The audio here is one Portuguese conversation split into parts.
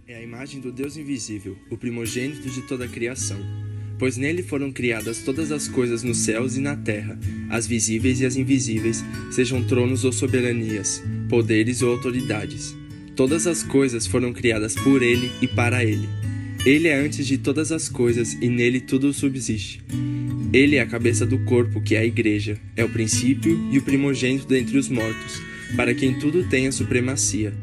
É a imagem do Deus invisível, o primogênito de toda a criação. Pois nele foram criadas todas as coisas nos céus e na terra, as visíveis e as invisíveis, sejam tronos ou soberanias, poderes ou autoridades. Todas as coisas foram criadas por ele e para ele. Ele é antes de todas as coisas e nele tudo subsiste. Ele é a cabeça do corpo, que é a igreja, é o princípio e o primogênito dentre os mortos, para quem tudo tem a supremacia.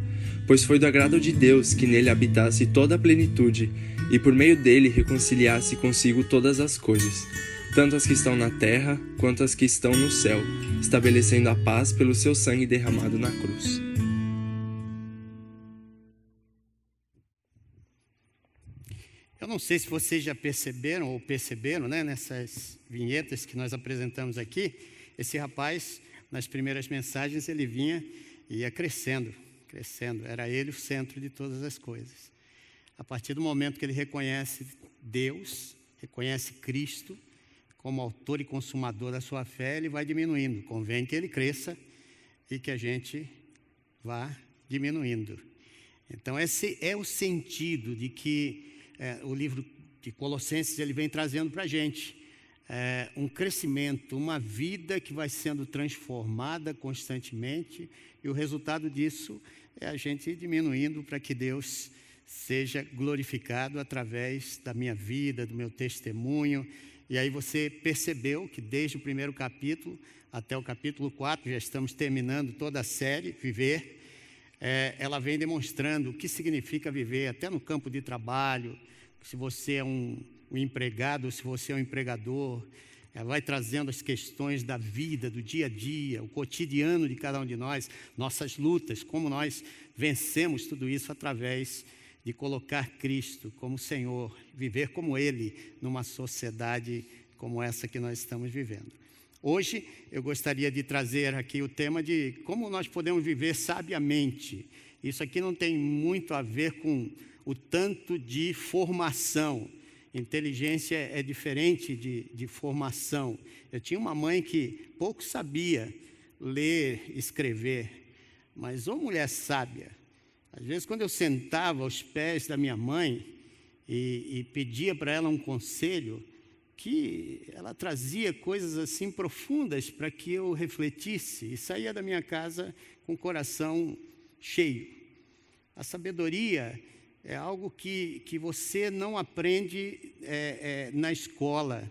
Pois foi do agrado de Deus que nele habitasse toda a plenitude, e por meio dele reconciliasse consigo todas as coisas, tanto as que estão na terra quanto as que estão no céu, estabelecendo a paz pelo seu sangue derramado na cruz. Eu não sei se vocês já perceberam nessas vinhetas que nós apresentamos aqui, esse rapaz, nas primeiras mensagens, ele vinha e ia crescendo, era ele o centro de todas as coisas. A partir do momento que ele reconhece Deus, reconhece Cristo como autor e consumador da sua fé, ele vai diminuindo. Convém que ele cresça e que a gente vá diminuindo. Então, esse é o sentido de que o livro de Colossenses ele vem trazendo para a gente. Um crescimento, uma vida que vai sendo transformada constantemente, e o resultado disso é a gente ir diminuindo para que Deus seja glorificado através da minha vida, do meu testemunho. E aí você percebeu que desde o primeiro capítulo até o capítulo 4, já estamos terminando toda a série, Viver, ela vem demonstrando o que significa viver, até no campo de trabalho, se você é um empregado, se você é um empregador, ela vai trazendo as questões da vida, do dia a dia, o cotidiano de cada um de nós, nossas lutas, como nós vencemos tudo isso através de colocar Cristo como Senhor, viver como Ele numa sociedade como essa que nós estamos vivendo. Hoje eu gostaria de trazer aqui o tema de como nós podemos viver sabiamente. Isso aqui não tem muito a ver com o tanto de formação. Inteligência é diferente de formação. Eu tinha uma mãe que pouco sabia ler, escrever, mas uma mulher sábia. Às vezes, quando eu sentava aos pés da minha mãe e pedia para ela um conselho, que ela trazia coisas assim profundas para que eu refletisse e saía da minha casa com o coração cheio. A sabedoria é algo que você não aprende na escola.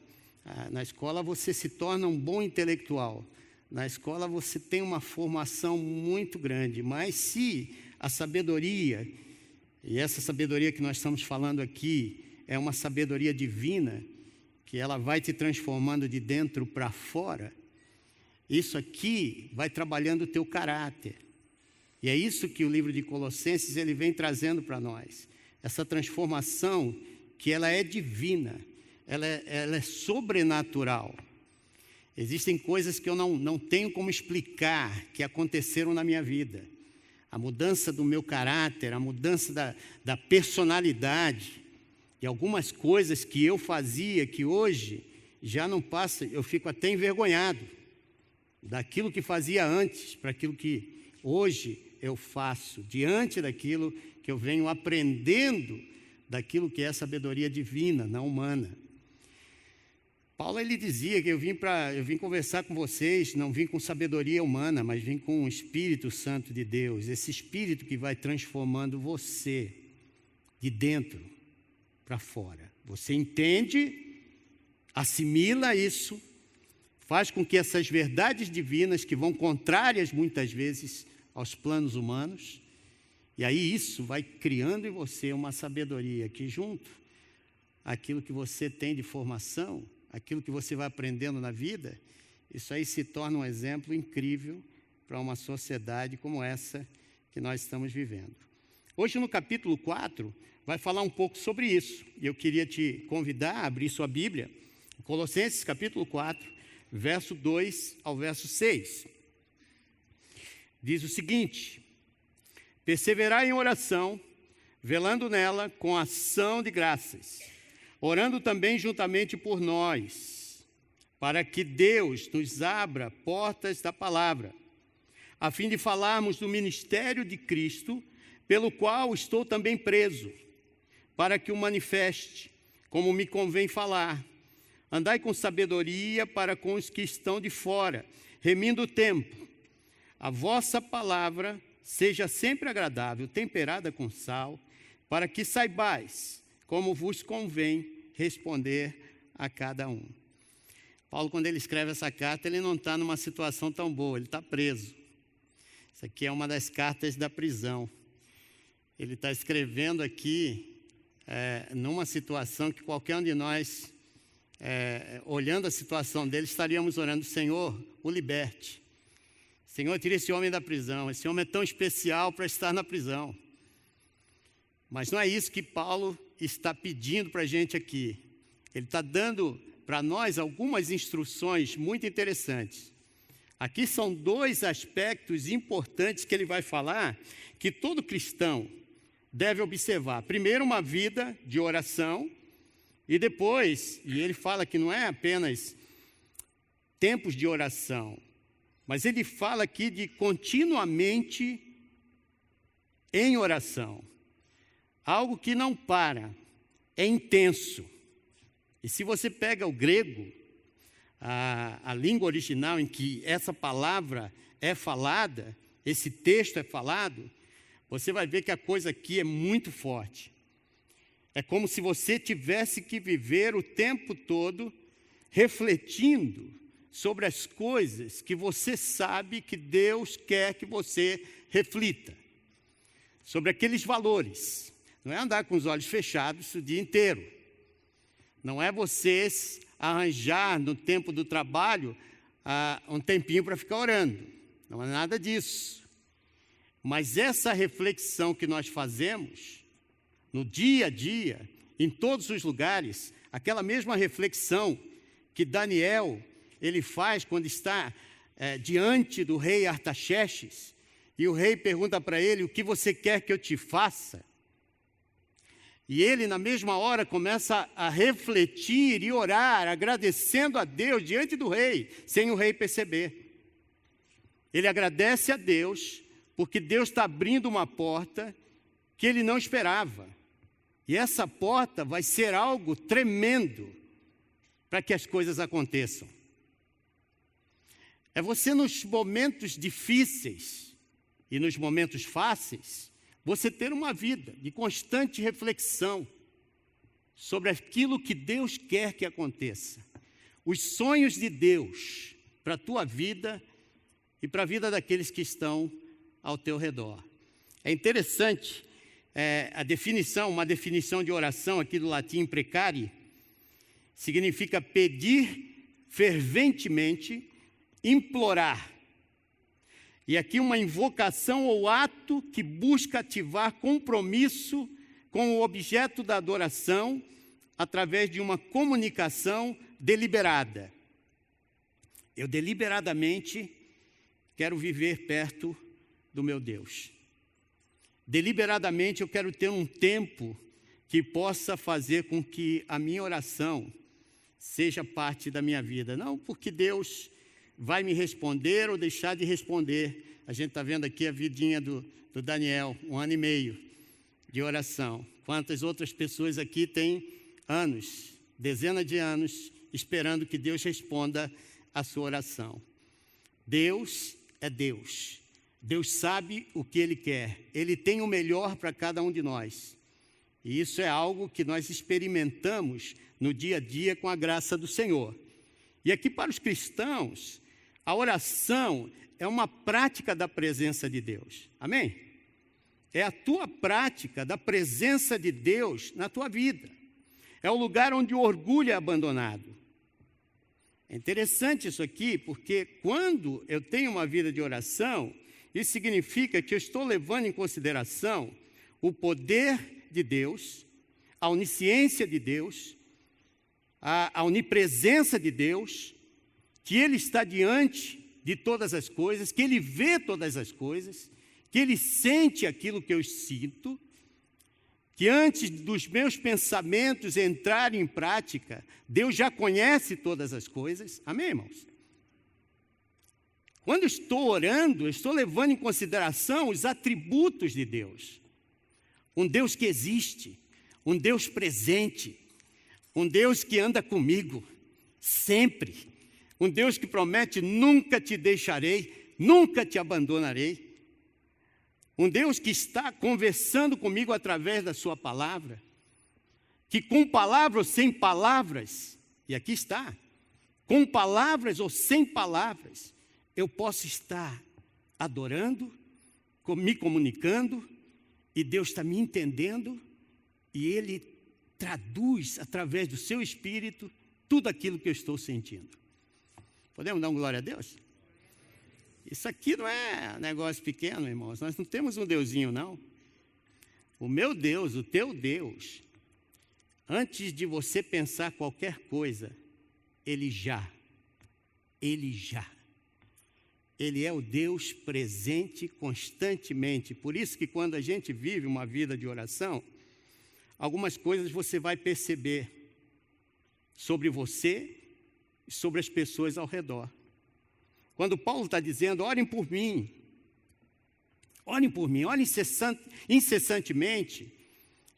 Na escola você se torna um bom intelectual. Na escola você tem uma formação muito grande, mas se a sabedoria, e essa sabedoria que nós estamos falando aqui, é uma sabedoria divina, que ela vai te transformando de dentro para fora, isso aqui vai trabalhando o teu caráter. E é isso que o livro de Colossenses ele vem trazendo para nós. Essa transformação que ela é divina, ela é sobrenatural. Existem coisas que eu não tenho como explicar que aconteceram na minha vida. A mudança do meu caráter, a mudança da personalidade, e algumas coisas que eu fazia que hoje já não passa, eu fico até envergonhado daquilo que fazia antes para aquilo que hoje eu faço, diante daquilo que eu venho aprendendo, daquilo que é sabedoria divina, não humana. Paulo ele dizia que eu vim conversar com vocês, não vim com sabedoria humana, mas vim com o Espírito Santo de Deus, esse Espírito que vai transformando você de dentro para fora. Você entende, assimila isso, faz com que essas verdades divinas, que vão contrárias muitas vezes aos planos humanos, e aí isso vai criando em você uma sabedoria que junto àquilo que você tem de formação, aquilo que você vai aprendendo na vida, isso aí se torna um exemplo incrível para uma sociedade como essa que nós estamos vivendo. Hoje no capítulo 4, vai falar um pouco sobre isso. E eu queria te convidar a abrir sua Bíblia, Colossenses capítulo 4, verso 2 ao verso 6. Diz o seguinte: perseverai em oração, velando nela com ação de graças, orando também juntamente por nós, para que Deus nos abra portas da palavra, a fim de falarmos do ministério de Cristo, pelo qual estou também preso, para que o manifeste, como me convém falar. Andai com sabedoria para com os que estão de fora, remindo o tempo. A vossa palavra seja sempre agradável, temperada com sal, para que saibais como vos convém responder a cada um. Paulo, quando ele escreve essa carta, ele não está numa situação tão boa, ele está preso. Isso aqui é uma das cartas da prisão. Ele está escrevendo aqui numa situação que qualquer um de nós, olhando a situação dele, estaríamos orando: Senhor, o liberte. Senhor, tira esse homem da prisão. Esse homem é tão especial para estar na prisão. Mas não é isso que Paulo está pedindo para a gente aqui. Ele está dando para nós algumas instruções muito interessantes. Aqui são dois aspectos importantes que ele vai falar, que todo cristão deve observar. Primeiro, uma vida de oração, e depois, e ele fala que não é apenas tempos de oração, mas ele fala aqui de continuamente em oração. Algo que não para, é intenso. E se você pega o grego, a língua original em que essa palavra é falada, esse texto é falado, você vai ver que a coisa aqui é muito forte. É como se você tivesse que viver o tempo todo refletindo sobre as coisas que você sabe que Deus quer que você reflita. Sobre aqueles valores. Não é andar com os olhos fechados o dia inteiro. Não é você arranjar no tempo do trabalho um tempinho para ficar orando. Não é nada disso. Mas essa reflexão que nós fazemos no dia a dia, em todos os lugares, aquela mesma reflexão que Daniel ele faz quando está diante do rei Artaxerxes, e o rei pergunta para ele: o que você quer que eu te faça? E ele, na mesma hora, começa a refletir e orar, agradecendo a Deus diante do rei, sem o rei perceber. Ele agradece a Deus, porque Deus está abrindo uma porta que ele não esperava. E essa porta vai ser algo tremendo para que as coisas aconteçam. É você nos momentos difíceis e nos momentos fáceis, você ter uma vida de constante reflexão sobre aquilo que Deus quer que aconteça. Os sonhos de Deus para a tua vida e para a vida daqueles que estão ao teu redor. É interessante uma definição de oração aqui do latim precari, significa pedir ferventemente, implorar. E aqui uma invocação ou ato que busca ativar compromisso com o objeto da adoração através de uma comunicação deliberada. Eu deliberadamente quero viver perto do meu Deus. Deliberadamente eu quero ter um tempo que possa fazer com que a minha oração seja parte da minha vida. Não porque Deus vai me responder ou deixar de responder. A gente está vendo aqui a vidinha do Daniel, 1 ano e meio de oração. Quantas outras pessoas aqui têm anos, dezenas de anos, esperando que Deus responda a sua oração. Deus é Deus. Deus sabe o que Ele quer. Ele tem o melhor para cada um de nós. E isso é algo que nós experimentamos no dia a dia com a graça do Senhor. E aqui para os cristãos, a oração é uma prática da presença de Deus. Amém? É a tua prática da presença de Deus na tua vida. É o lugar onde o orgulho é abandonado. É interessante isso aqui, porque quando eu tenho uma vida de oração, isso significa que eu estou levando em consideração o poder de Deus, a onisciência de Deus, a onipresença de Deus, que Ele está diante de todas as coisas, que Ele vê todas as coisas, que Ele sente aquilo que eu sinto, que antes dos meus pensamentos entrarem em prática, Deus já conhece todas as coisas. Amém, irmãos? Quando estou orando, eu estou levando em consideração os atributos de Deus. um Deus que existe, um Deus presente, um Deus que anda comigo sempre, um Deus que promete: nunca te deixarei, nunca te abandonarei. Um Deus que está conversando comigo através da sua palavra, que com palavras ou sem palavras, e aqui está, com palavras ou sem palavras, eu posso estar adorando, me comunicando, e Deus está me entendendo, e Ele traduz através do seu Espírito tudo aquilo que eu estou sentindo. Podemos dar uma glória a Deus? Isso aqui não é negócio pequeno, irmãos. Nós não temos um Deusinho, não. O meu Deus, o teu Deus, antes de você pensar qualquer coisa, Ele é o Deus presente constantemente. Por isso que quando a gente vive uma vida de oração, algumas coisas você vai perceber sobre você e sobre as pessoas ao redor. Quando Paulo está dizendo: orem por mim, orem incessantemente,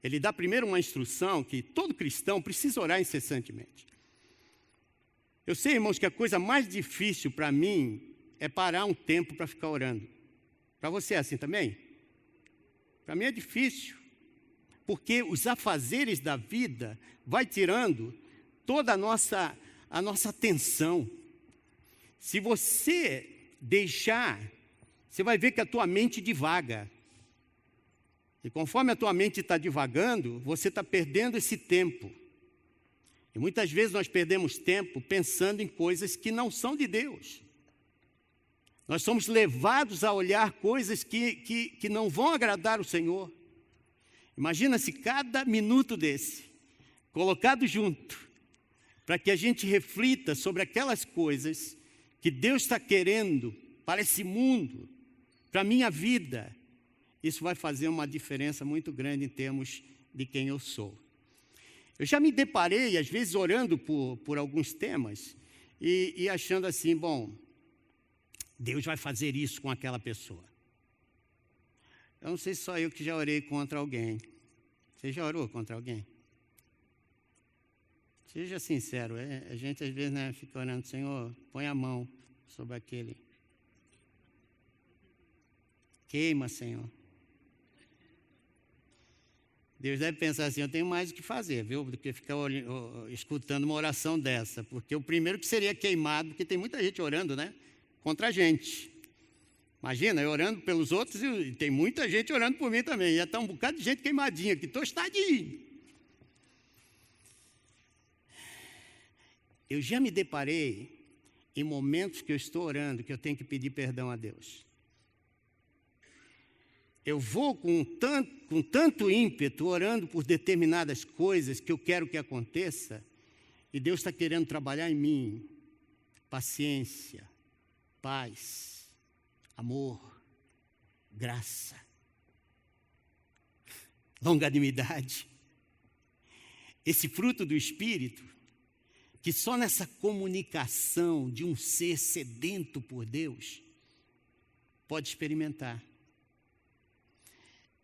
ele dá primeiro uma instrução que todo cristão precisa orar incessantemente. Eu sei, irmãos, que a coisa mais difícil para mim é parar um tempo para ficar orando. Para você é assim também? Para mim é difícil, porque os afazeres da vida vai tirando toda a nossa atenção. Se você deixar, você vai ver que a tua mente divaga. E conforme a tua mente está divagando, você está perdendo esse tempo. E muitas vezes nós perdemos tempo pensando em coisas que não são de Deus. Nós somos levados a olhar coisas que não vão agradar o Senhor. Imagina se cada minuto desse, colocado junto, para que a gente reflita sobre aquelas coisas que Deus está querendo para esse mundo, para a minha vida, isso vai fazer uma diferença muito grande em termos de quem eu sou. Eu já me deparei, às vezes, orando por alguns temas e achando assim: bom, Deus vai fazer isso com aquela pessoa. Eu não sei se só eu que já orei contra alguém. Você já orou contra alguém? Seja sincero, a gente às vezes, né, fica orando: Senhor, põe a mão sobre aquele. Queima, Senhor. Deus deve pensar assim: eu tenho mais o que fazer, viu, do que ficar escutando uma oração dessa. Porque o primeiro que seria queimado, porque tem muita gente orando, né, contra a gente. Imagina, eu orando pelos outros e tem muita gente orando por mim também. E está um bocado de gente queimadinha aqui, tostadinho. Eu já me deparei em momentos que eu estou orando, que eu tenho que pedir perdão a Deus. Eu vou com tanto ímpeto orando por determinadas coisas que eu quero que aconteça, e Deus está querendo trabalhar em mim paciência, paz, amor, graça, longanimidade. Esse fruto do Espírito, que só nessa comunicação de um ser sedento por Deus pode experimentar.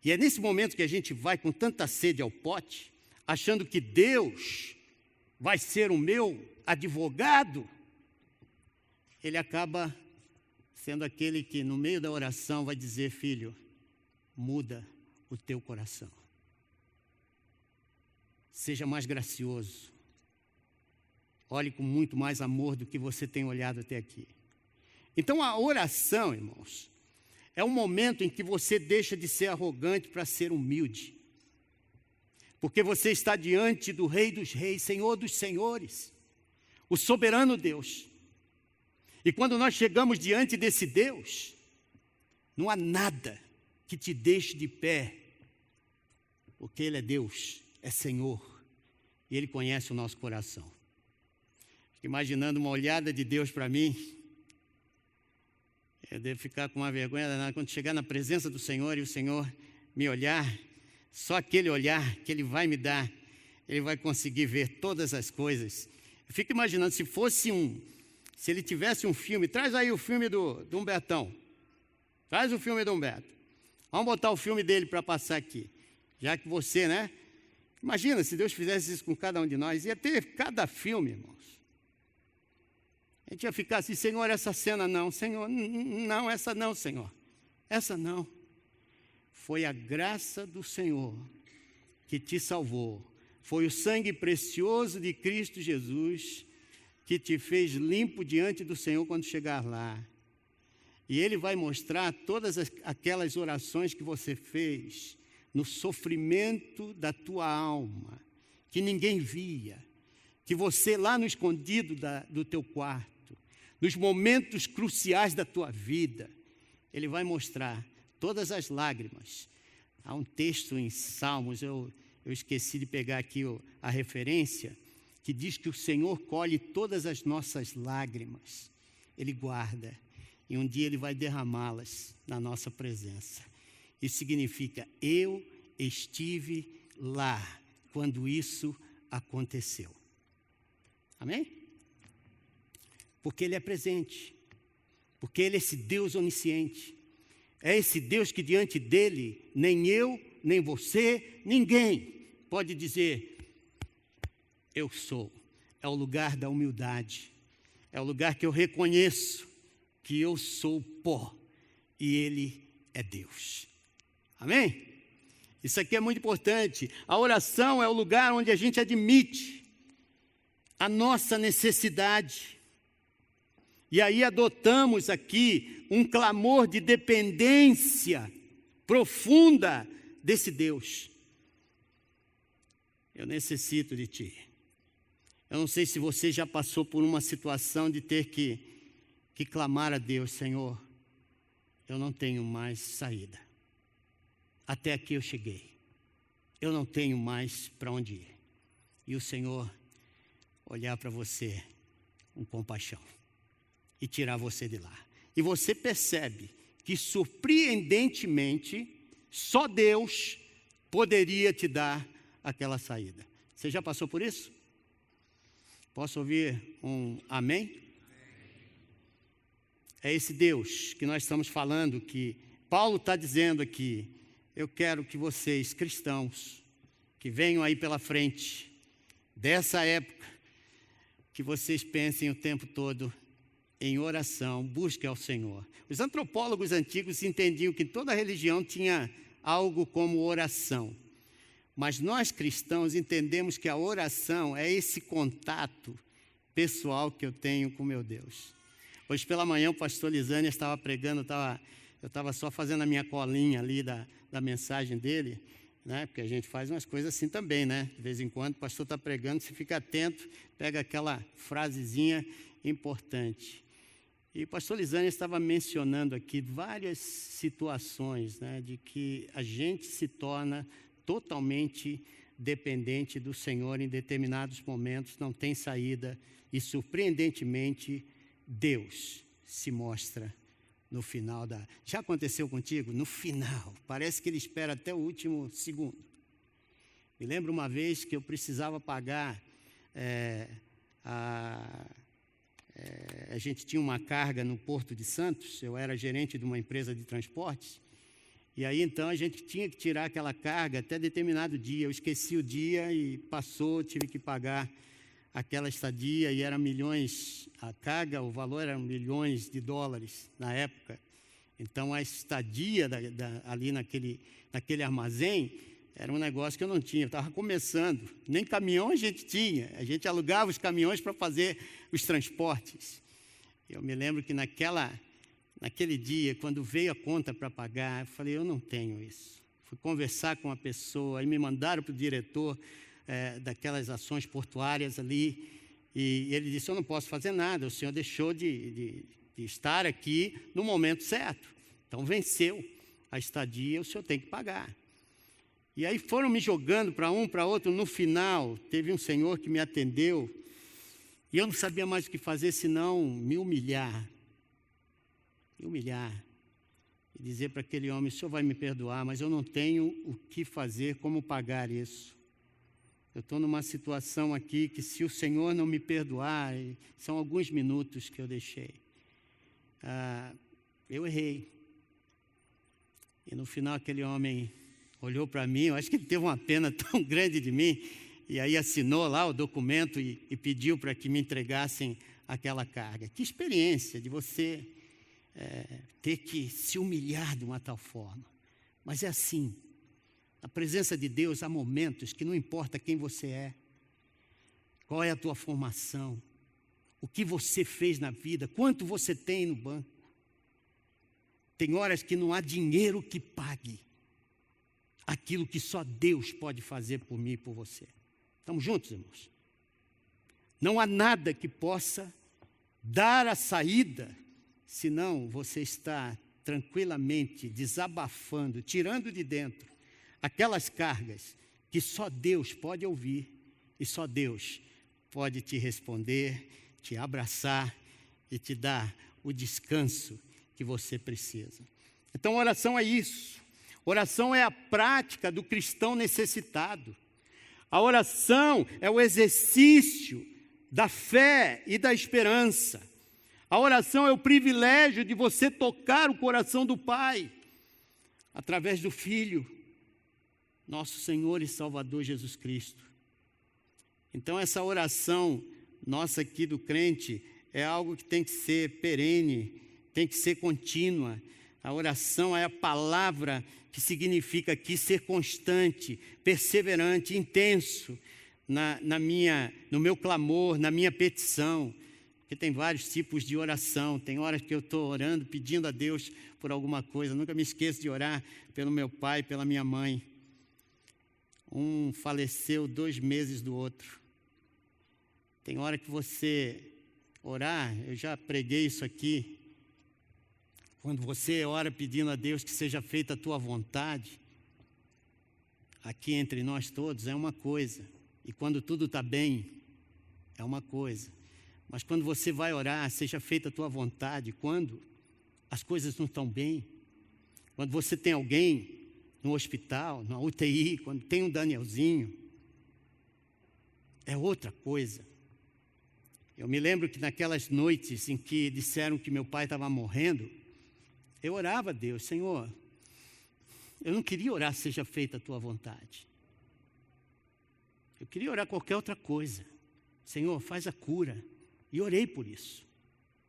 E é nesse momento que a gente vai com tanta sede ao pote, achando que Deus vai ser o meu advogado, ele acaba sendo aquele que no meio da oração vai dizer: filho, muda o teu coração. Seja mais gracioso. Olhe com muito mais amor do que você tem olhado até aqui. Então a oração, irmãos, é um momento em que você deixa de ser arrogante para ser humilde. Porque você está diante do Rei dos Reis, Senhor dos Senhores, o soberano Deus. E quando nós chegamos diante desse Deus, não há nada que te deixe de pé, porque Ele é Deus, é Senhor, e Ele conhece o nosso coração. Fico imaginando uma olhada de Deus para mim. Eu devo ficar com uma vergonha danada quando chegar na presença do Senhor e o Senhor me olhar. Só aquele olhar que Ele vai me dar, Ele vai conseguir ver todas as coisas. Eu fico imaginando se Ele tivesse um filme. Traz aí o filme do Humbertão. Traz o filme do Humberto. Vamos botar o filme dele para passar aqui. Já que você, né? Imagina se Deus fizesse isso com cada um de nós. Ia ter cada filme, irmãos. A gente ia ficar assim, Senhor, essa cena não. Senhor, não, essa não, Senhor. Essa não. Foi a graça do Senhor que te salvou. Foi o sangue precioso de Cristo Jesus que te fez limpo diante do Senhor quando chegar lá. E Ele vai mostrar todas aquelas orações que você fez no sofrimento da tua alma, que ninguém via, que você lá no escondido do teu quarto, nos momentos cruciais da tua vida, Ele vai mostrar todas as lágrimas. Há um texto em Salmos, eu esqueci de pegar aqui a referência, que diz que o Senhor colhe todas as nossas lágrimas, Ele guarda, e um dia Ele vai derramá-las na nossa presença. Isso significa, eu estive lá quando isso aconteceu. Amém? Porque Ele é presente, porque Ele é esse Deus onisciente, é esse Deus que diante dEle, nem eu, nem você, ninguém pode dizer, eu sou. É o lugar da humildade, é o lugar que eu reconheço que eu sou pó e Ele é Deus. Amém? Isso aqui é muito importante. A oração é o lugar onde a gente admite a nossa necessidade. E aí adotamos aqui um clamor de dependência profunda desse Deus. Eu necessito de Ti. Eu não sei se você já passou por uma situação de ter que clamar a Deus, Senhor, eu não tenho mais saída. Até aqui eu cheguei. Eu não tenho mais para onde ir. E o Senhor olhar para você com compaixão e tirar você de lá. E você percebe que, surpreendentemente, só Deus poderia te dar aquela saída. Você já passou por isso? Posso ouvir um amém? É esse Deus que nós estamos falando, que Paulo está dizendo aqui. Eu quero que vocês, cristãos, que venham aí pela frente, dessa época, que vocês pensem o tempo todo em oração, busquem ao Senhor. Os antropólogos antigos entendiam que toda religião tinha algo como oração. Mas nós cristãos entendemos que a oração é esse contato pessoal que eu tenho com meu Deus. Hoje pela manhã o pastor Lisânia estava pregando, eu estava só fazendo a minha colinha ali da mensagem dele, né? Porque a gente faz umas coisas assim também, né? De vez em quando o pastor está pregando, você fica atento, pega aquela frasezinha importante. E o pastor Lisânia estava mencionando aqui várias situações, né? De que a gente se torna totalmente dependente do Senhor em determinados momentos, não tem saída e, surpreendentemente, Deus se mostra no final da... Já aconteceu contigo? No final. Parece que Ele espera até o último segundo. Me lembro uma vez que eu precisava pagar... a gente tinha uma carga no Porto de Santos, eu era gerente de uma empresa de transportes, e aí então a gente tinha que tirar aquela carga até determinado dia. Eu esqueci o dia e passou, tive que pagar aquela estadia, e era milhões, a carga, o valor era milhões de dólares na época. Então a estadia ali naquele armazém era um negócio que eu não tinha, eu estava começando, nem caminhão a gente alugava os caminhões para fazer os transportes. Eu me lembro que naquele dia, quando veio a conta para pagar, eu falei, eu não tenho isso. Fui conversar com uma pessoa, e me mandaram para o diretor daquelas ações portuárias ali, e ele disse, eu não posso fazer nada, o senhor deixou de estar aqui no momento certo. Então venceu a estadia, o senhor tem que pagar. E aí foram me jogando para um, para outro. No final, teve um senhor que me atendeu, e eu não sabia mais o que fazer senão me humilhar. E dizer para aquele homem, o senhor vai me perdoar, mas eu não tenho o que fazer, como pagar isso. Eu estou numa situação aqui que, se o Senhor não me perdoar, são alguns minutos que eu deixei. Eu errei. E no final aquele homem olhou para mim, eu acho que ele teve uma pena tão grande de mim, e aí assinou lá o documento e pediu para que me entregassem aquela carga. Que experiência de você ter que se humilhar de uma tal forma. Mas é assim, na presença de Deus há momentos que não importa quem você é, qual é a tua formação, o que você fez na vida, quanto você tem no banco. Tem horas que não há dinheiro que pague aquilo que só Deus pode fazer por mim e por você. Estamos juntos, irmãos? Não há nada que possa dar a saída, senão você está tranquilamente desabafando, tirando de dentro aquelas cargas que só Deus pode ouvir e só Deus pode te responder, te abraçar e te dar o descanso que você precisa. Então, oração é isso. Oração é a prática do cristão necessitado. A oração é o exercício da fé e da esperança. A oração é o privilégio de você tocar o coração do Pai através do Filho, nosso Senhor e Salvador Jesus Cristo. Então, essa oração nossa aqui do crente é algo que tem que ser perene, tem que ser contínua. A oração é a palavra que significa aqui ser constante, perseverante, intenso no meu clamor, na minha petição. Porque tem vários tipos de oração. Tem horas que eu estou orando, pedindo a Deus por alguma coisa. Nunca me esqueço de orar pelo meu pai, pela minha mãe. Um faleceu 2 meses do outro. Tem hora que você orar, eu já preguei isso aqui. Quando você ora pedindo a Deus que seja feita a tua vontade, aqui entre nós todos é uma coisa. E quando tudo está bem, é uma coisa. Mas quando você vai orar, seja feita a tua vontade, quando as coisas não estão bem, quando você tem alguém no hospital, na UTI, quando tem um Danielzinho, é outra coisa. Eu me lembro que naquelas noites em que disseram que meu pai estava morrendo, eu orava a Deus, Senhor, eu não queria orar, seja feita a tua vontade. Eu queria orar qualquer outra coisa. Senhor, faz a cura. E orei por isso.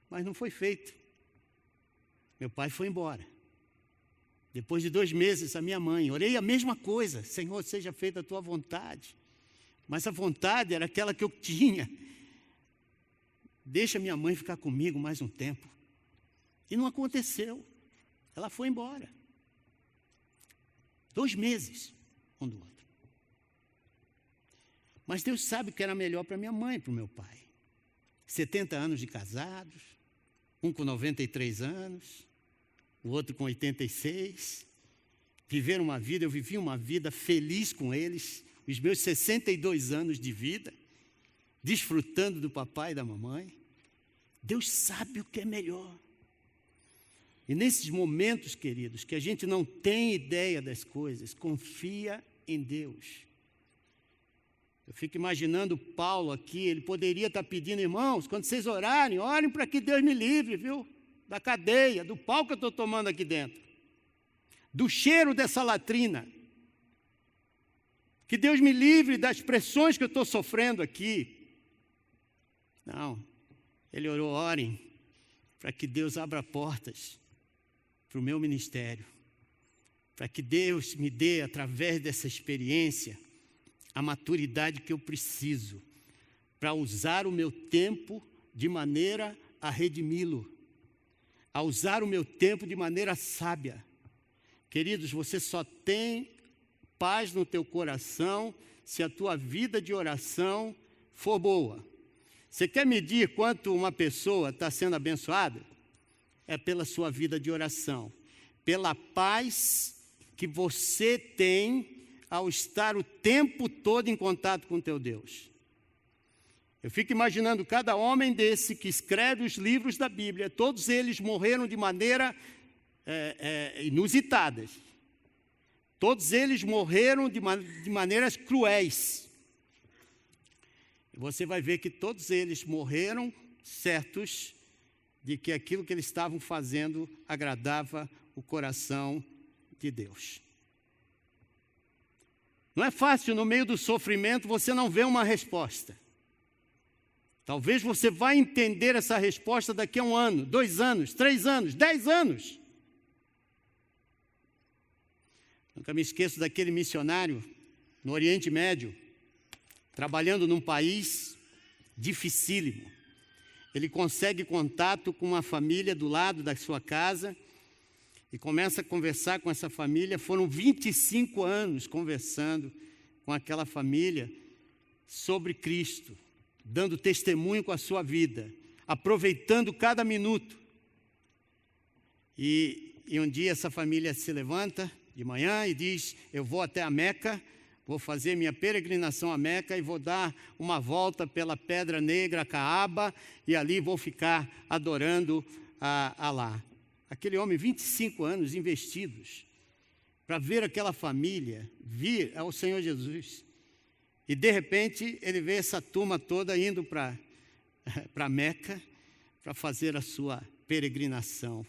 Mas não foi feito. Meu pai foi embora. Depois de 2 meses, a minha mãe. Orei a mesma coisa. Senhor, seja feita a tua vontade. Mas a vontade era aquela que eu tinha. Deixa minha mãe ficar comigo mais um tempo. E não aconteceu. Ela foi embora. 2 meses, um do outro. Mas Deus sabe o que era melhor para minha mãe e para o meu pai. 70 anos de casados, um com 93 anos, o outro com 86. Viveram uma vida, eu vivi uma vida feliz com eles, os meus 62 anos de vida, desfrutando do papai e da mamãe. Deus sabe o que é melhor. E nesses momentos, queridos, que a gente não tem ideia das coisas, confia em Deus. Eu fico imaginando Paulo aqui, ele poderia estar pedindo, irmãos, quando vocês orarem, orem para que Deus me livre, viu? Da cadeia, do pau que eu estou tomando aqui dentro. Do cheiro dessa latrina. Que Deus me livre das pressões que eu estou sofrendo aqui. Não, ele orou, orem, para que Deus abra portas para o meu ministério, para que Deus me dê, através dessa experiência, a maturidade que eu preciso, para usar o meu tempo de maneira a redimi-lo, a usar o meu tempo de maneira sábia. Queridos, você só tem paz no teu coração se a tua vida de oração for boa. Você quer medir quanto uma pessoa está sendo abençoada? É pela sua vida de oração, pela paz que você tem ao estar o tempo todo em contato com teu Deus. Eu fico imaginando cada homem desse que escreve os livros da Bíblia, todos eles morreram de maneira inusitadas. Todos eles morreram de maneiras cruéis. E você vai ver que todos eles morreram certos de que aquilo que eles estavam fazendo agradava o coração de Deus. Não é fácil, no meio do sofrimento, você não vê uma resposta. Talvez você vá entender essa resposta daqui a 1 ano, 2 anos, 3 anos, 10 anos. Nunca me esqueço daquele missionário no Oriente Médio, trabalhando num país dificílimo. Ele consegue contato com uma família do lado da sua casa e começa a conversar com essa família. Foram 25 anos conversando com aquela família sobre Cristo, dando testemunho com a sua vida, aproveitando cada minuto. E um dia essa família se levanta de manhã e diz: eu vou até a Meca, vou fazer minha peregrinação a Meca e vou dar uma volta pela Pedra Negra, Caaba, e ali vou ficar adorando a Alá. Aquele homem, 25 anos investidos para ver aquela família vir ao Senhor Jesus. E de repente ele vê essa turma toda indo para Meca para fazer a sua peregrinação.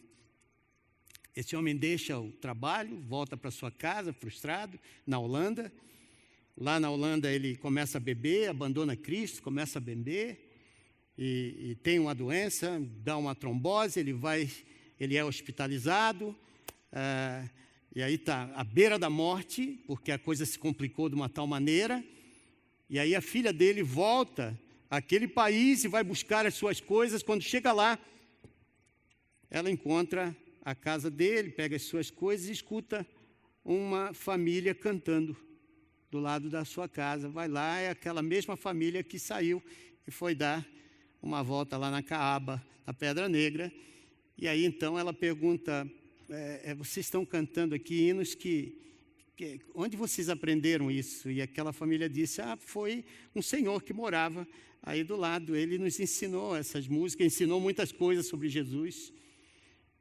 Esse homem deixa o trabalho, volta para sua casa, frustrado, na Holanda. Lá na Holanda ele começa a beber, abandona Cristo, começa a beber e tem uma doença, dá uma trombose, ele é hospitalizado, e aí está à beira da morte, porque a coisa se complicou de uma tal maneira. E aí a filha dele volta àquele país e vai buscar as suas coisas. Quando chega lá, ela encontra a casa dele, pega as suas coisas e escuta uma família cantando do lado da sua casa. Vai lá, é aquela mesma família que saiu e foi dar uma volta lá na Caaba, na Pedra Negra. E aí então ela pergunta: vocês estão cantando aqui hinos onde vocês aprenderam isso? E aquela família disse: foi um senhor que morava aí do lado, ele nos ensinou essas músicas, ensinou muitas coisas sobre Jesus.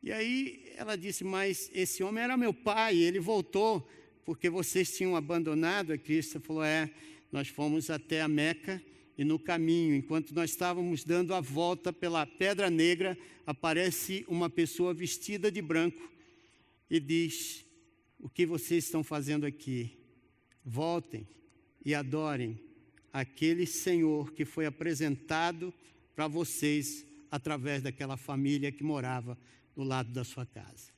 E aí ela disse: mas esse homem era meu pai, ele voltou porque vocês tinham abandonado a Cristo. Ele falou: nós fomos até a Meca e no caminho, enquanto nós estávamos dando a volta pela Pedra Negra, aparece uma pessoa vestida de branco e diz: o que vocês estão fazendo aqui? Voltem e adorem aquele Senhor que foi apresentado para vocês através daquela família que morava do lado da sua casa.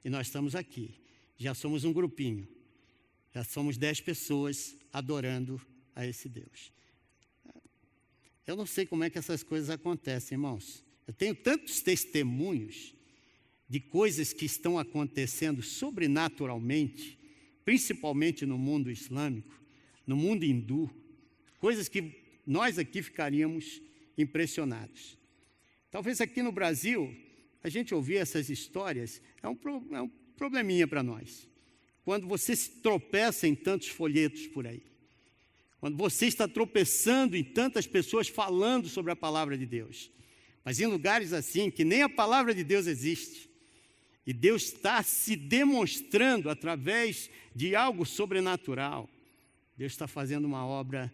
E nós estamos aqui, já somos um grupinho, já somos 10 pessoas adorando a esse Deus. Eu não sei como é que essas coisas acontecem, irmãos. Eu tenho tantos testemunhos de coisas que estão acontecendo sobrenaturalmente, principalmente no mundo islâmico, no mundo hindu, coisas que nós aqui ficaríamos impressionados. Talvez aqui no Brasil, a gente ouvir essas histórias é um probleminha para nós. Quando você se tropeça em tantos folhetos por aí, quando você está tropeçando em tantas pessoas falando sobre a palavra de Deus, mas em lugares assim que nem a palavra de Deus existe, e Deus está se demonstrando através de algo sobrenatural, Deus está fazendo uma obra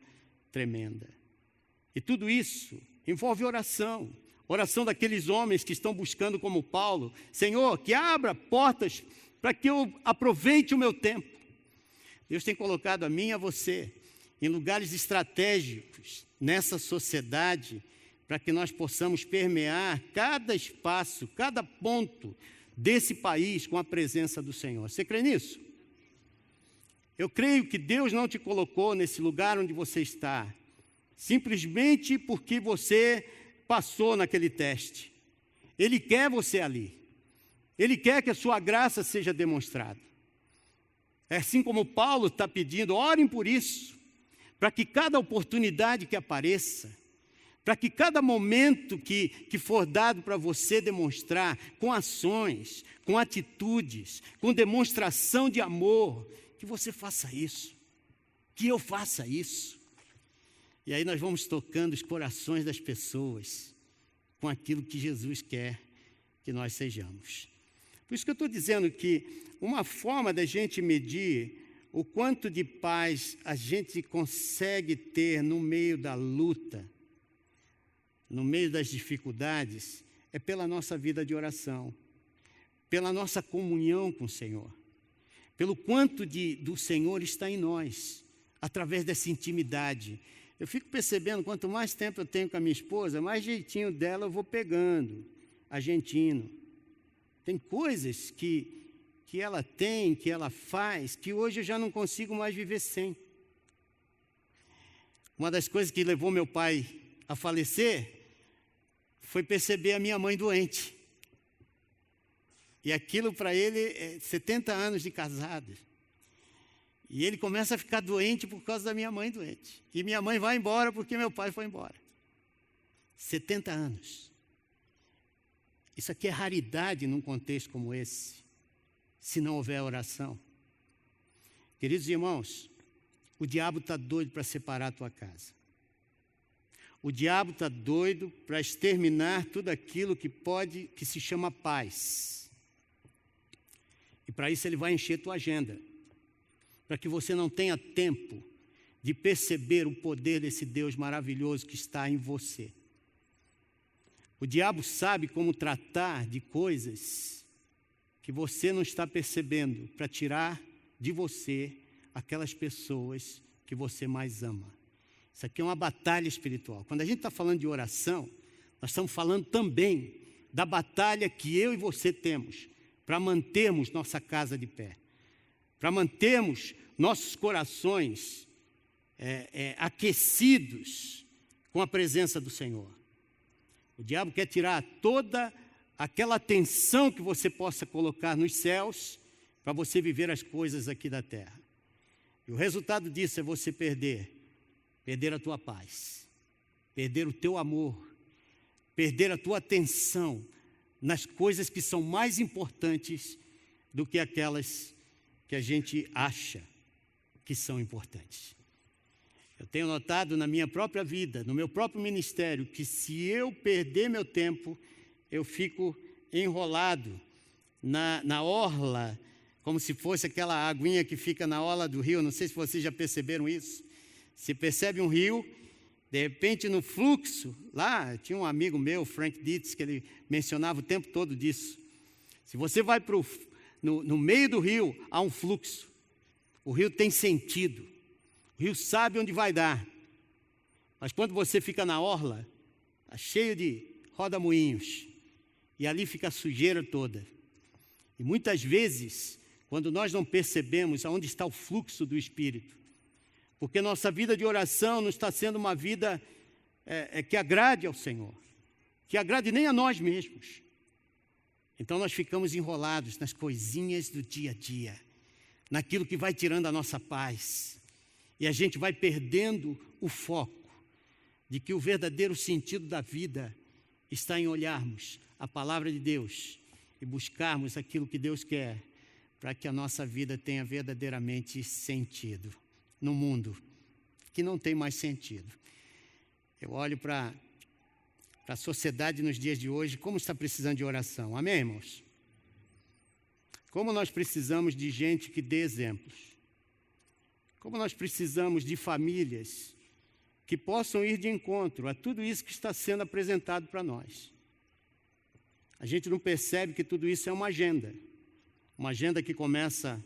tremenda. E tudo isso envolve oração. Oração daqueles homens que estão buscando como Paulo: Senhor, que abra portas para que eu aproveite o meu tempo. Deus tem colocado a mim e a você em lugares estratégicos nessa sociedade, para que nós possamos permear cada espaço, cada ponto desse país com a presença do Senhor. Você crê nisso? Eu creio que Deus não te colocou nesse lugar onde você está simplesmente porque você passou naquele teste. Ele quer você ali. Ele quer que a sua graça seja demonstrada. É assim como Paulo está pedindo: orem por isso, para que cada oportunidade que apareça, para que cada momento que for dado para você demonstrar, com ações, com atitudes, com demonstração de amor, que você faça isso, que eu faça isso. E aí nós vamos tocando os corações das pessoas com aquilo que Jesus quer que nós sejamos. Por isso que eu estou dizendo que uma forma da gente medir o quanto de paz a gente consegue ter no meio da luta, no meio das dificuldades, é pela nossa vida de oração, pela nossa comunhão com o Senhor, pelo quanto do Senhor está em nós, através dessa intimidade. Eu fico percebendo, quanto mais tempo eu tenho com a minha esposa, mais jeitinho dela eu vou pegando, argentino. Tem coisas que ela tem, que ela faz, que hoje eu já não consigo mais viver sem. Uma das coisas que levou meu pai a falecer foi perceber a minha mãe doente. E aquilo para ele é 70 anos de casado. E ele começa a ficar doente por causa da minha mãe doente. E minha mãe vai embora porque meu pai foi embora. 70 anos. Isso aqui é raridade num contexto como esse, se não houver oração. Queridos irmãos, o diabo está doido para separar a tua casa. O diabo está doido para exterminar tudo aquilo que se chama paz. E para isso ele vai encher tua agenda, para que você não tenha tempo de perceber o poder desse Deus maravilhoso que está em você. O diabo sabe como tratar de coisas que você não está percebendo, para tirar de você aquelas pessoas que você mais ama. Isso aqui é uma batalha espiritual. Quando a gente está falando de oração, nós estamos falando também da batalha que eu e você temos para mantermos nossa casa de pé, para mantermos nossos corações aquecidos com a presença do Senhor. O diabo quer tirar toda aquela atenção que você possa colocar nos céus para você viver as coisas aqui da terra. E o resultado disso é você perder a tua paz, perder o teu amor, perder a tua atenção nas coisas que são mais importantes do que aquelas que a gente acha que são importantes. Eu tenho notado na minha própria vida, no meu próprio ministério, que se eu perder meu tempo, eu fico enrolado na orla, como se fosse aquela aguinha que fica na orla do rio. Não sei se vocês já perceberam isso. Você percebe um rio, de repente no fluxo, lá tinha um amigo meu, Frank Dietz, que ele mencionava o tempo todo disso. Se você vai no meio do rio, há um fluxo. O rio tem sentido. O rio sabe onde vai dar. Mas quando você fica na orla, está cheio de roda-moinhos. E ali fica a sujeira toda. E muitas vezes, quando nós não percebemos aonde está o fluxo do Espírito, porque nossa vida de oração não está sendo uma vida que agrade ao Senhor, que agrade nem a nós mesmos. Então nós ficamos enrolados nas coisinhas do dia a dia, naquilo que vai tirando a nossa paz. E a gente vai perdendo o foco de que o verdadeiro sentido da vida está em olharmos a palavra de Deus e buscarmos aquilo que Deus quer, para que a nossa vida tenha verdadeiramente sentido no mundo que não tem mais sentido. Eu olho para a sociedade nos dias de hoje, como está precisando de oração. Amém, irmãos? Como nós precisamos de gente que dê exemplos. Como nós precisamos de famílias que possam ir de encontro a tudo isso que está sendo apresentado para nós. A gente não percebe que tudo isso é uma agenda que começa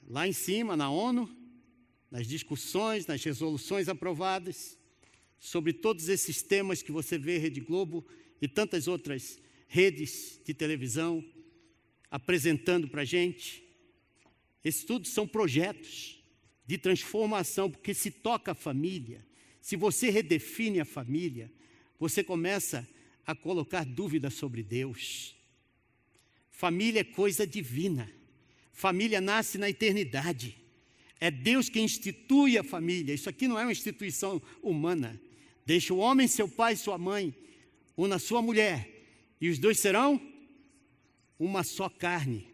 lá em cima, na ONU, nas discussões, nas resoluções aprovadas, sobre todos esses temas que você vê, Rede Globo e tantas outras redes de televisão, apresentando para a gente. Esses tudo são projetos de transformação, porque se toca a família, se você redefine a família, você começa a colocar dúvidas sobre Deus. Família é coisa divina. Família nasce na eternidade. É Deus quem institui a família. Isso aqui não é uma instituição humana. Deixa o homem, seu pai e sua mãe, una sua mulher, e os dois serão uma só carne.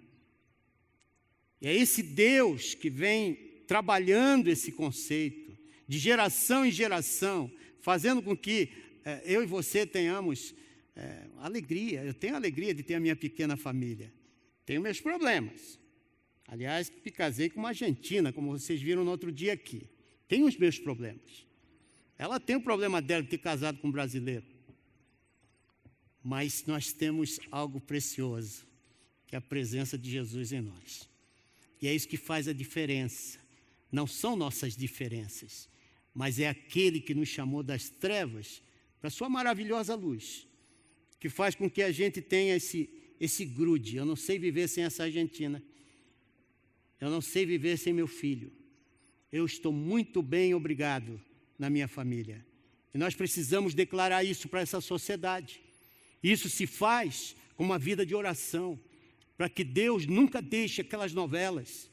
E é esse Deus que vem trabalhando esse conceito, de geração em geração, fazendo com que eu e você tenhamos alegria. Eu tenho alegria de ter a minha pequena família. Tenho meus problemas. Aliás, me casei com uma argentina, como vocês viram no outro dia aqui. Tenho os meus problemas. Ela tem o problema dela de ter casado com um brasileiro. Mas nós temos algo precioso, que é a presença de Jesus em nós. E é isso que faz a diferença. não são nossas diferenças, mas é aquele que nos chamou das trevas para a sua maravilhosa luz, que faz com que a gente tenha esse grude. Eu não sei viver sem essa Argentina, eu não sei viver sem meu filho, eu estou muito bem, obrigado, na minha família. E nós precisamos declarar isso para essa sociedade. Isso se faz com uma vida de oração, para que Deus nunca deixe aquelas novelas,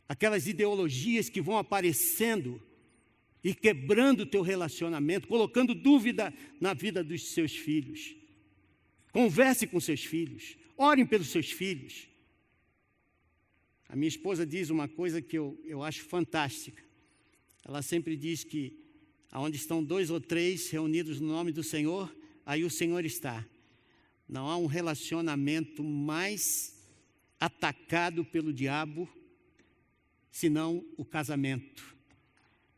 aquelas ideologias que vão aparecendo e quebrando o teu relacionamento, colocando dúvida na vida dos seus filhos. Converse com seus filhos, orem pelos seus filhos. A minha esposa diz uma coisa que eu acho fantástica. Ela sempre diz que aonde estão 2 ou 3 reunidos no nome do Senhor, aí o Senhor está. Não há um relacionamento mais atacado pelo diabo, senão o casamento.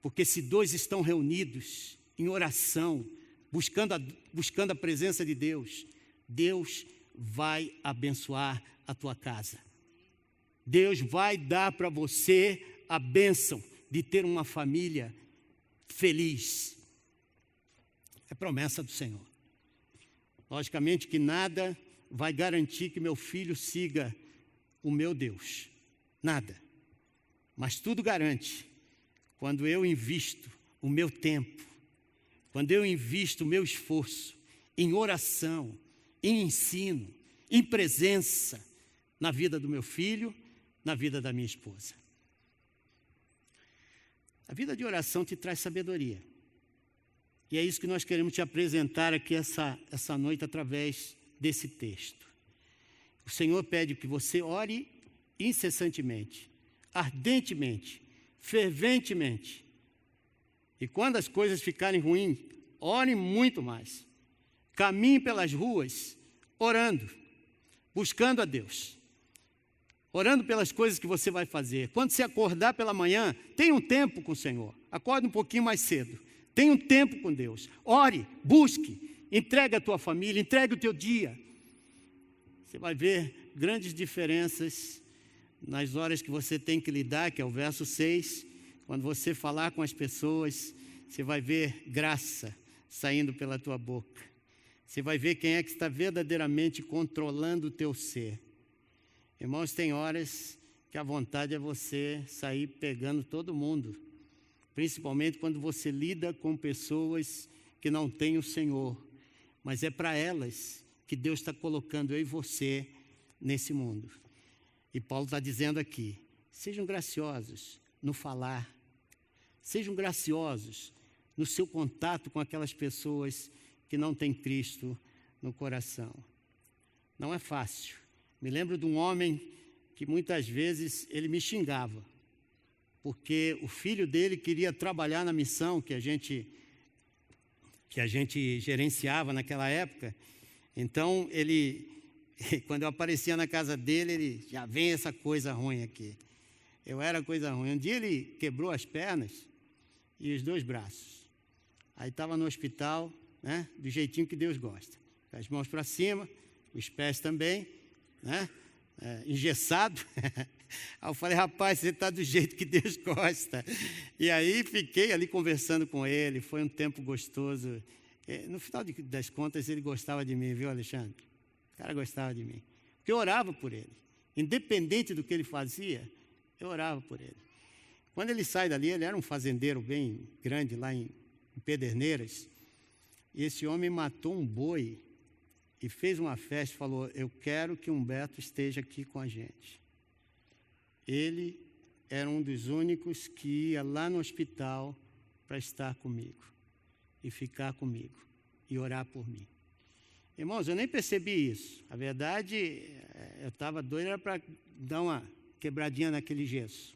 Porque se 2 estão reunidos em oração, buscando a presença de Deus, Deus vai abençoar a tua casa. Deus vai dar para você a bênção de ter uma família feliz. É promessa do Senhor. Logicamente que nada vai garantir que meu filho siga o meu Deus. Nada. Mas tudo garante quando eu invisto o meu tempo, quando eu invisto o meu esforço em oração, em ensino, em presença na vida do meu filho, na vida da minha esposa. A vida de oração te traz sabedoria. E é isso que nós queremos te apresentar aqui essa noite através desse texto. O Senhor pede que você ore incessantemente, ardentemente, ferventemente. E quando as coisas ficarem ruins, ore muito mais. Caminhe pelas ruas orando, buscando a Deus. Orando pelas coisas que você vai fazer. Quando você acordar pela manhã, tenha um tempo com o Senhor. Acorde um pouquinho mais cedo. Tenha um tempo com Deus. Ore, busque, entregue a tua família, entregue o teu dia. Você vai ver grandes diferenças nas horas que você tem que lidar, que é o verso 6. Quando você falar com as pessoas, você vai ver graça saindo pela tua boca. Você vai ver quem é que está verdadeiramente controlando o teu ser. Irmãos, tem horas que a vontade é você sair pegando todo mundo, principalmente quando você lida com pessoas que não têm o Senhor, mas é para elas que Deus está colocando eu e você nesse mundo. E Paulo está dizendo aqui, sejam graciosos no falar, sejam graciosos no seu contato com aquelas pessoas que não têm Cristo no coração. Não é fácil. Me lembro de um homem que muitas vezes ele me xingava, porque o filho dele queria trabalhar na missão que a gente gerenciava naquela época. Então, quando eu aparecia na casa dele, ele já vem essa coisa ruim aqui. Eu era coisa ruim. Um dia ele quebrou as pernas e os 2 braços. Aí estava no hospital, né, do jeitinho que Deus gosta. Com as mãos para cima, os pés também, né, engessado. Aí eu falei, rapaz, você está do jeito que Deus gosta. E aí fiquei ali conversando com ele, foi um tempo gostoso. No final das contas, ele gostava de mim, viu, Alexandre? O cara gostava de mim. Porque eu orava por ele. Independente do que ele fazia, eu orava por ele. Quando ele sai dali, ele era um fazendeiro bem grande lá em Pederneiras. E esse homem matou um boi e fez uma festa e falou, eu quero que Humberto esteja aqui com a gente. Ele era um dos únicos que ia lá no hospital para estar comigo e ficar comigo e orar por mim. Irmãos, eu nem percebi isso. A verdade, eu estava doido, era para dar uma quebradinha naquele gesso.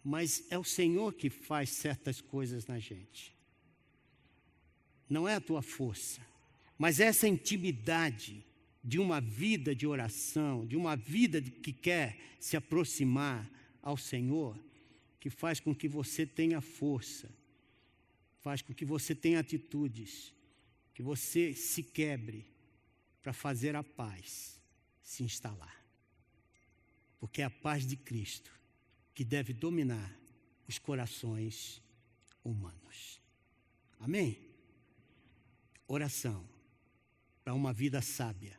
Mas é o Senhor que faz certas coisas na gente. Não é a tua força, mas é essa intimidade de uma vida de oração, de uma vida que quer se aproximar ao Senhor, que faz com que você tenha força, faz com que você tenha atitudes, que você se quebre para fazer a paz se instalar. Porque é a paz de Cristo que deve dominar os corações humanos. Amém? Oração para uma vida sábia.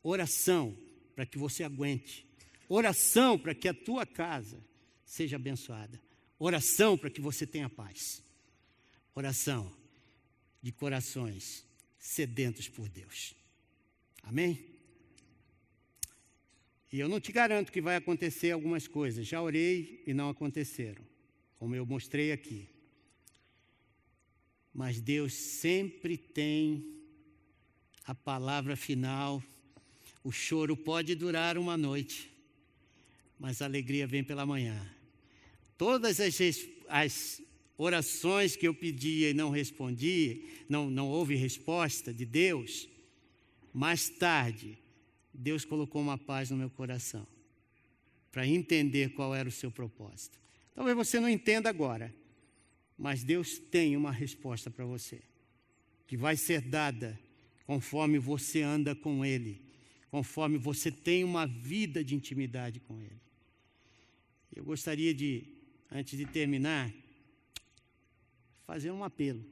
Oração para que você aguente. Oração para que a tua casa seja abençoada. Oração para que você tenha paz. Oração de corações sedentos por Deus. Amém? E eu não te garanto que vai acontecer algumas coisas. Já orei e não aconteceram, como eu mostrei aqui. Mas Deus sempre tem a palavra final. O choro pode durar uma noite, mas a alegria vem pela manhã. Todas as orações que eu pedia e não respondi, não houve resposta de Deus, mais tarde, Deus colocou uma paz no meu coração, para entender qual era o seu propósito. Talvez você não entenda agora, mas Deus tem uma resposta para você, que vai ser dada conforme você anda com Ele, conforme você tem uma vida de intimidade com Ele. Eu gostaria de, antes de terminar, fazer um apelo.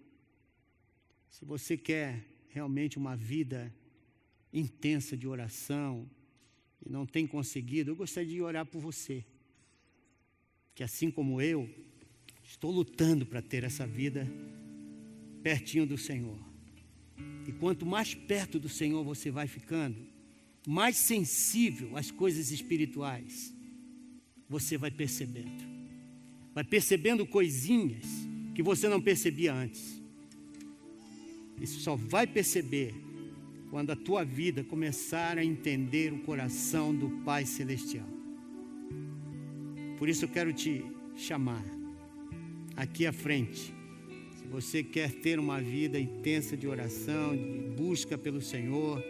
Se você quer realmente uma vida intensa de oração e não tem conseguido, eu gostaria de orar por você, que assim como eu, estou lutando para ter essa vida pertinho do Senhor. E quanto mais perto do Senhor você vai ficando, mais sensível às coisas espirituais você vai percebendo. Vai percebendo coisinhas que você não percebia antes. Isso só vai perceber quando a tua vida começar a entender o coração do Pai Celestial. Por isso eu quero te chamar aqui à frente. Se você quer ter uma vida intensa de oração, de busca pelo Senhor,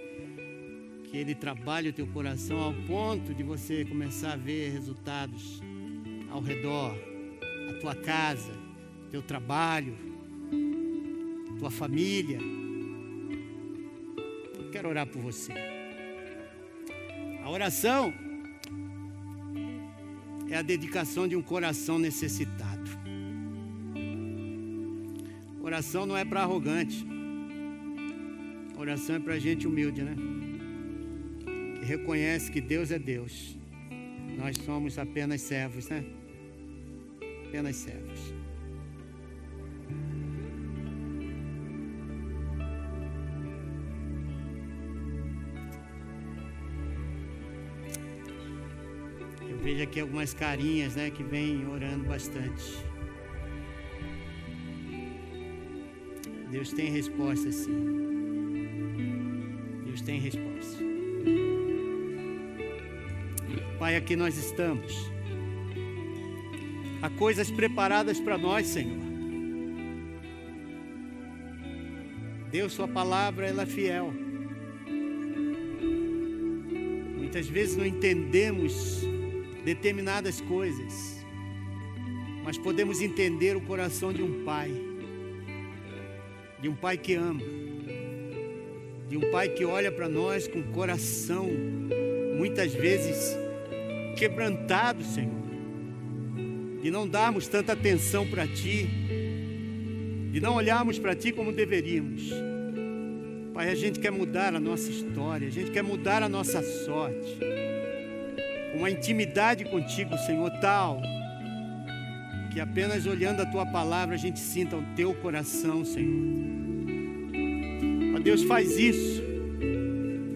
que Ele trabalhe o teu coração ao ponto de você começar a ver resultados ao redor, a tua casa, teu trabalho, tua família. Eu quero orar por você. A oração é a dedicação de um coração necessitado. Oração não é para arrogante. Oração é para gente humilde, né? Que reconhece que Deus é Deus. Nós somos apenas servos, né? Apenas servos. Eu vejo aqui algumas carinhas, né, que vêm orando bastante. Deus tem resposta, sim. Deus tem resposta. Pai, aqui nós estamos. Há coisas preparadas para nós, Senhor. Deus, sua palavra, ela é fiel. Muitas vezes não entendemos determinadas coisas, mas podemos entender o coração de um pai. De um pai que ama, de um pai que olha para nós com o coração, muitas vezes, quebrantado, Senhor, de não darmos tanta atenção para Ti, de não olharmos para Ti como deveríamos. Pai, a gente quer mudar a nossa história, a gente quer mudar a nossa sorte, uma intimidade contigo, Senhor, tal, que apenas olhando a Tua palavra a gente sinta o Teu coração, Senhor. Ó Deus, faz isso,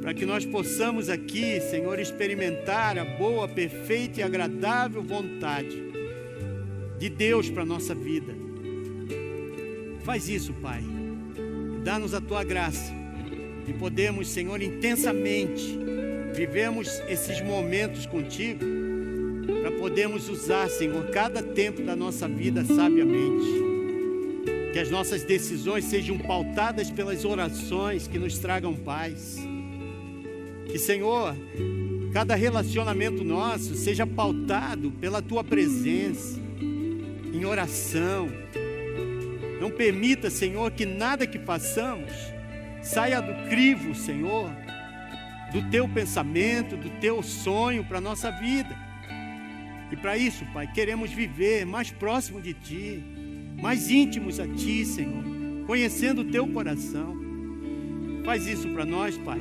para que nós possamos aqui, Senhor, experimentar a boa, perfeita e agradável vontade de Deus para a nossa vida. Faz isso, Pai. Dá-nos a Tua graça, de podermos, Senhor, intensamente vivemos esses momentos contigo, para podermos usar, Senhor, cada tempo da nossa vida sabiamente. Que as nossas decisões sejam pautadas pelas orações que nos tragam paz. Que, Senhor, cada relacionamento nosso seja pautado pela Tua presença, em oração. Não permita, Senhor, que nada que façamos saia do crivo, Senhor, do Teu pensamento, do Teu sonho para a nossa vida. E para isso, Pai, queremos viver mais próximo de Ti, mais íntimos a Ti, Senhor, conhecendo o Teu coração. Faz isso para nós, Pai,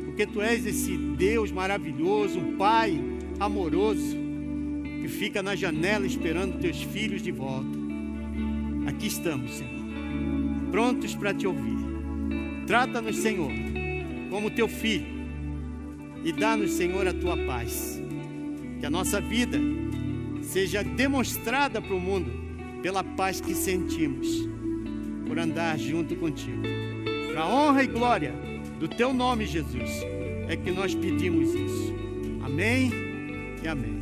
porque Tu és esse Deus maravilhoso, um Pai amoroso, que fica na janela esperando Teus filhos de volta. Aqui estamos, Senhor, prontos para Te ouvir. Trata-nos, Senhor, como Teu filho e dá-nos, Senhor, a Tua paz. Que a nossa vida seja demonstrada para o mundo pela paz que sentimos por andar junto contigo. Para a honra e glória do Teu nome, Jesus, é que nós pedimos isso. Amém e amém.